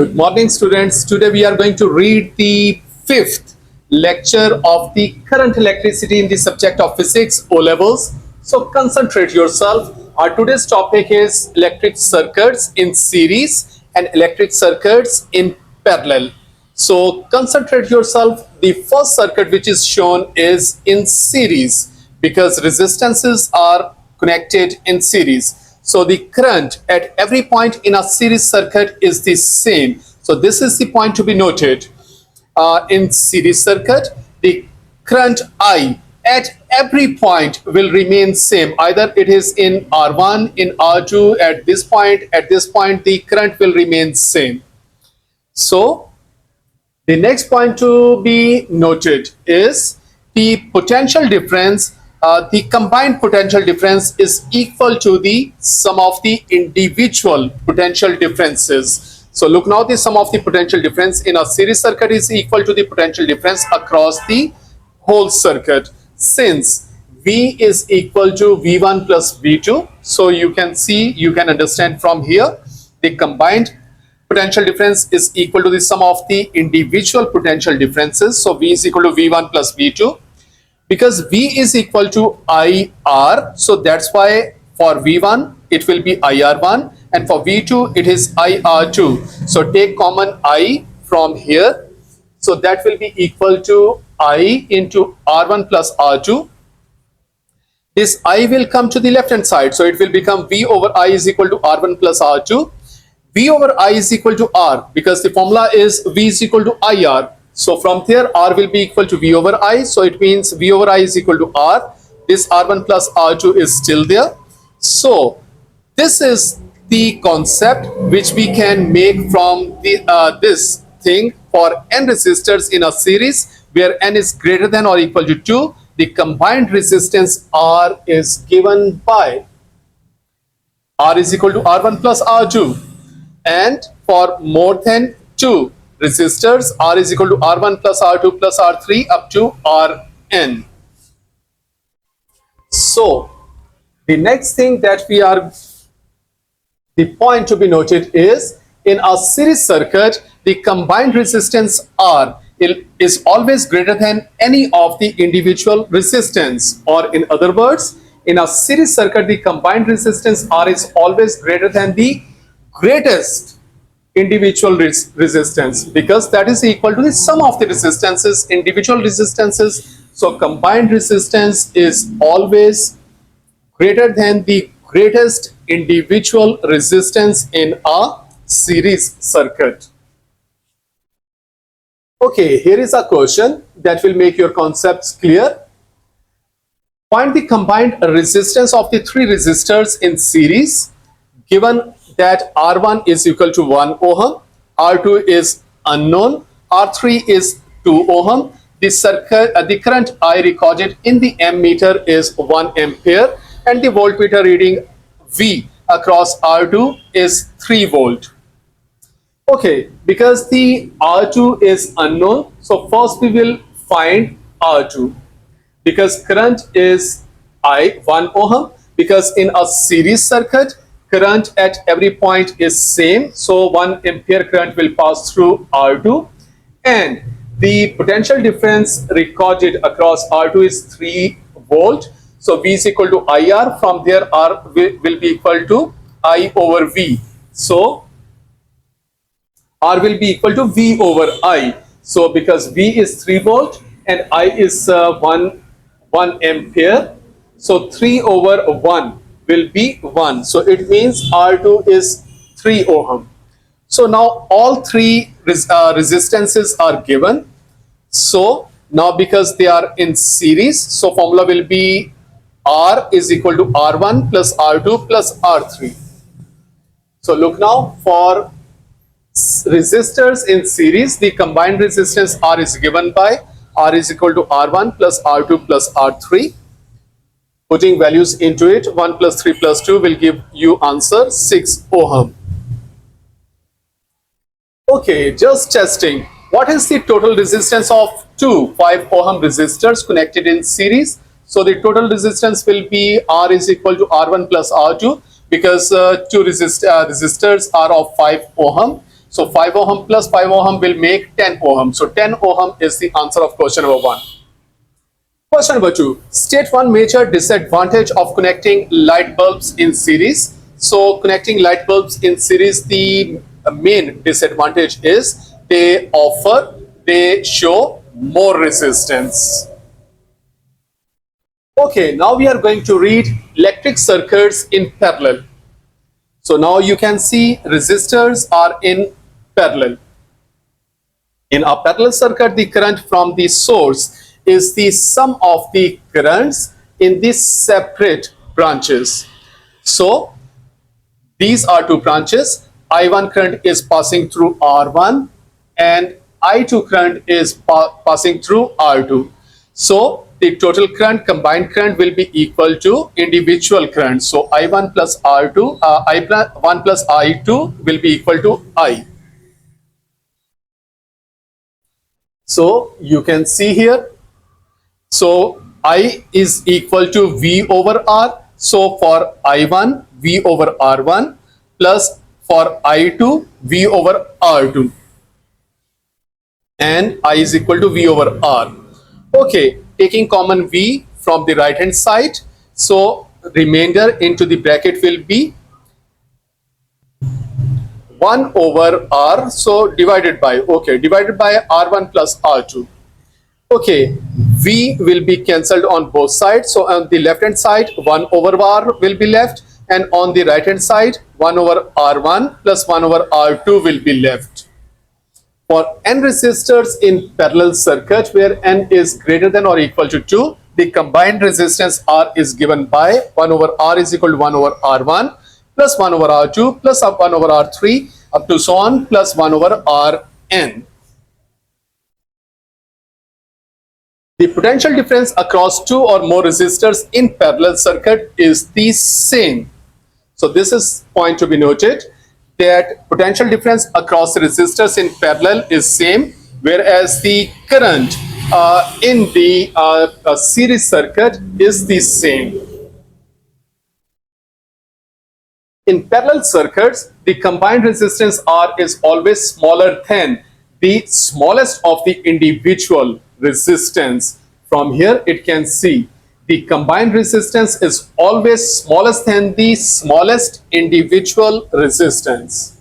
Good morning, students. Today we are going to read the fifth lecture of the current electricity in the subject of physics O levels. So concentrate yourself. Our today's topic is electric circuits in series and electric circuits in parallel. So concentrate yourself. The first circuit which is shown is in series because resistances are connected in series. So the current at every point in a series circuit is the same. So this is the point to be noted. In series circuit, the current I at every point will remain same. Either it is in R1, in R2, at this point, the current will remain same. So the next point to be noted is the potential difference. The combined potential difference is equal to the sum of the individual potential differences. So look now, the sum of the potential difference in a series circuit is equal to the potential difference across the whole circuit. Since V is equal to V1 plus V2, so you can understand from here the combined potential difference is equal to the sum of the individual potential differences. So V is equal to V1 plus V2. Because V is equal to IR, so that's why for V1 it will be IR1 and for V2 it is IR2. So take common I from here. So that will be equal to I into R1 plus R2. This I will come to the left hand side. So it will become V over I is equal to R1 plus R2. V over I is equal to R because the formula is V is equal to IR. So from there R will be equal to V over I. So it means V over I is equal to R. This R1 plus R2 is still there. So this is the concept which we can make from the this thing for n resistors in a series where n is greater than or equal to 2. The combined resistance R is given by R is equal to R1 plus R2. And for more than 2 resistors, R is equal to R1 plus R2 plus R3 up to Rn. So the next thing that the point to be noted is in a series circuit, the combined resistance R is always greater than any of the individual resistance, or in other words, in a series circuit, the combined resistance R is always greater than the greatest individual resistance because that is equal to the sum of the resistances, individual resistances. So combined resistance is always greater than the greatest individual resistance in a series circuit. Okay, here is a question that will make your concepts clear. Find the combined resistance of the three resistors in series given that R1 is equal to 1 ohm, R2 is unknown, R3 is 2 ohm. The current I recorded in the ammeter is 1 ampere and the voltmeter reading V across R2 is 3 volt. Okay, because the R2 is unknown, so first we will find R2 because current is 1 ohm, because in a series circuit current at every point is same, so 1 ampere current will pass through R2 and the potential difference recorded across R2 is 3 volt. So V is equal to IR. From there R will be equal to I over V. So R will be equal to V over I. So because V is 3 volt and I is 1 ampere, so 3 over 1 will be 1. So it means R2 is 3 ohm. So now all three resistances are given. So now because they are in series, so formula will be R is equal to R1 plus R2 plus R3. So look now, for resistors in series, the combined resistance R is given by R is equal to R1 plus R2 plus R3. Putting values into it, 1 plus 3 plus 2 will give you answer 6 ohm. Okay, just testing. What is the total resistance of two 5 ohm resistors connected in series? So the total resistance will be R is equal to R1 plus R2 because two resistors are of 5 ohm. So 5 ohm plus 5 ohm will make 10 ohm. So 10 ohm is the answer of question number 1. Question number 2. State one major disadvantage of connecting light bulbs in series. So connecting light bulbs in series, the main disadvantage is they show more resistance. Okay, now we are going to read electric circuits in parallel. So now you can see resistors are in parallel. In a parallel circuit, the current from the source is the sum of the currents in these separate branches. So these are two branches. I1 current is passing through R1 and I2 current is passing through R2. So the total current, combined current, will be equal to individual current. So I1 plus R2, I1 plus I2 will be equal to I. So you can see here, so I is equal to V over R. So for I1, V over R1 plus for I2, V over R2. And I is equal to V over R. Okay, taking common V from the right hand side. So remainder into the bracket will be 1 over R. So divided by R1 plus R2. Okay, V will be cancelled on both sides. So on the left hand side, 1 over R will be left. And on the right hand side, 1 over R1 plus 1 over R2 will be left. For n resistors in parallel circuit where n is greater than or equal to 2, the combined resistance R is given by 1 over R is equal to 1 over R1 plus 1 over R2 plus 1 over R3 up to so on plus 1 over Rn. The potential difference across two or more resistors in parallel circuit is the same. So this is point to be noted, that potential difference across resistors in parallel is same, whereas the current in the series circuit is the same. In parallel circuits, the combined resistance R is always smaller than the smallest of the individual resistance. From here it can see the combined resistance is always smallest than the smallest individual resistance.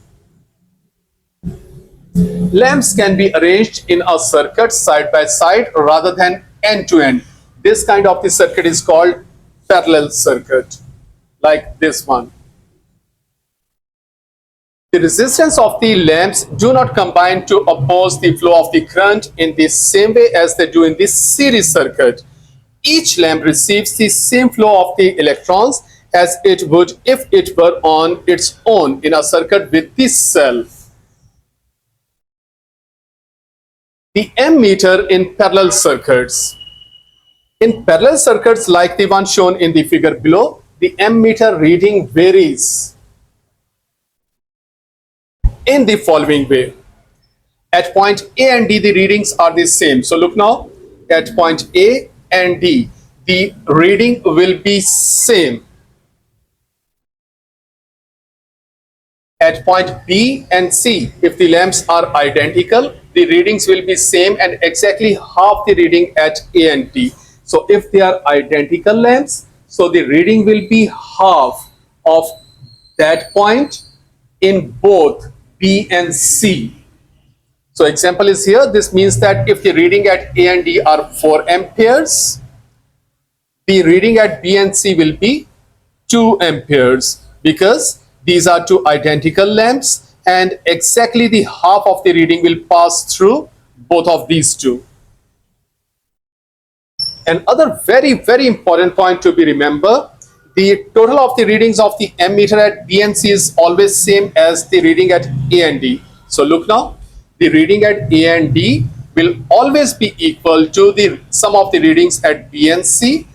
Lamps can be arranged in a circuit side by side rather than end to end. This kind of the circuit is called parallel circuit, like this one. The resistance of the lamps do not combine to oppose the flow of the current in the same way as they do in this series circuit. Each lamp receives the same flow of the electrons as it would if it were on its own in a circuit with this cell. The ammeter in parallel circuits. In parallel circuits like the one shown in the figure below, the ammeter reading varies in the following way. At point A and D, the readings are the same. So look now, at point A and D, the reading will be same. At point B and C, if the lamps are identical, the readings will be same and exactly half the reading at A and D. So if they are identical lamps, so the reading will be half of that point in both B and C. So example is here. This means that if the reading at A and D are 4 amperes, the reading at B and C will be 2 amperes because these are two identical lamps and exactly the half of the reading will pass through both of these two. Another very important point to be remembered, the total of the readings of the ammeter at B and C is always same as the reading at A and D. So look now, the reading at A and D will always be equal to the sum of the readings at B and C.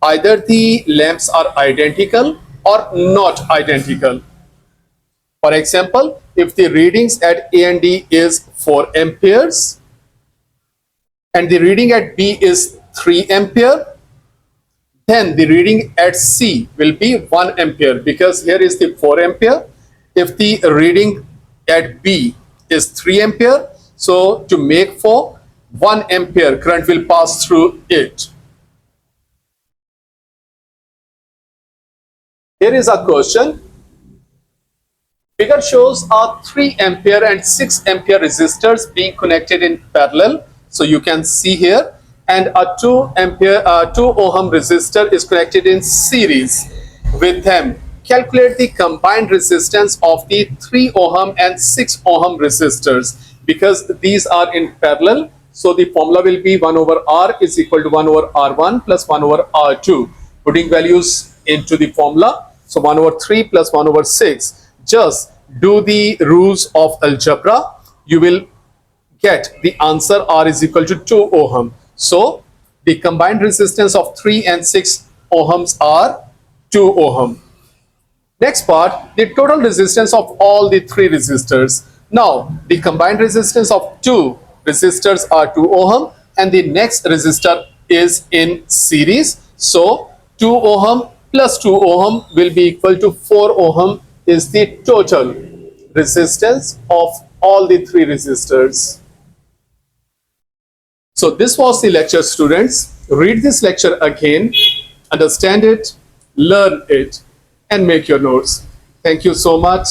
Either the lamps are identical or not identical. For example, if the readings at A and D is 4 amperes and the reading at B is 3 ampere, then the reading at C will be 1 ampere because here is the 4 ampere. If the reading at B is 3 ampere. So to make 4, 1 ampere current will pass through it. Here is a question. Figure shows a 3 ampere and 6 ampere resistors being connected in parallel. So you can see here, and a 2 ohm resistor is connected in series with them. Calculate the combined resistance of the 3 ohm and 6 ohm resistors. Because these are in parallel, so the formula will be 1 over R is equal to 1 over R1 plus 1 over R2. Putting values into the formula, so 1 over 3 plus 1 over 6. Just do the rules of algebra. You will get the answer R is equal to 2 ohm. So the combined resistance of 3 and 6 ohms are 2 ohm. Next part, the total resistance of all the 3 resistors. Now the combined resistance of 2 resistors are 2 ohm, and the next resistor is in series. So 2 ohm plus 2 ohm will be equal to 4 ohm is the total resistance of all the 3 resistors. So this was the lecture, students. Read this lecture again, understand it, learn it, and make your notes. Thank you so much.